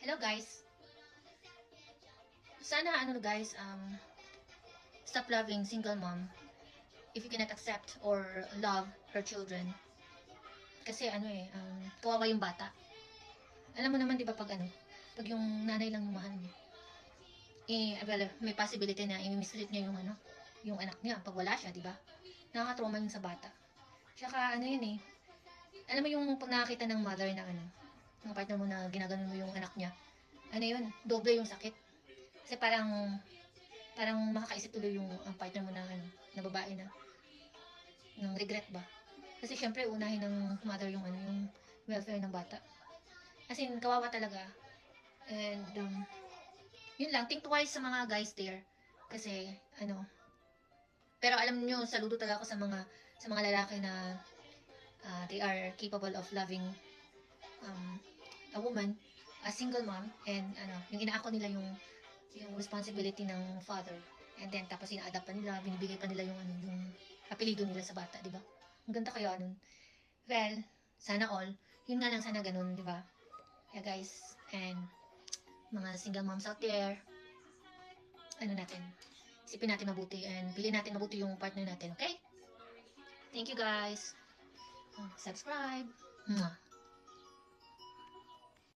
Hello guys. Sana guys, stop loving single mom if you cannot accept or love her children. Kasi kawawa yung bata. Alam mo naman 'di ba pag yung nanay lang yung mahal mo. May possibility na i-mistreat niya yung anak niya pag wala siya, 'di ba? Nakaka-trauma yun sa bata. Tsaka alam mo yung pag nakakita ng mother na ng partner mo na ginaganon mo yung anak niya, doble yung sakit. Kasi parang makakaisip tuloy yung ang partner mo na babae na ng regret ba. Kasi syempre unahin ng mother yung welfare ng bata. As in, kawawa talaga. And yun lang, think twice sa mga guys there. Kasi pero alam niyo, saludo talaga ako sa mga lalaki na they are capable of loving a woman, a single mom, and yung inaako nila yung responsibility ng father. And then tapos ina-adapt pa nila, binibigay pa nila yung apelyido nila sa bata, di ba? Ang ganda kaya nun. Well, sana all. Yun nga lang sana ganun, di ba? Yeah guys, and mga single moms out there, isipin natin mabuti and piliin natin mabuti yung partner natin, okay? Thank you guys. Subscribe. Mwah.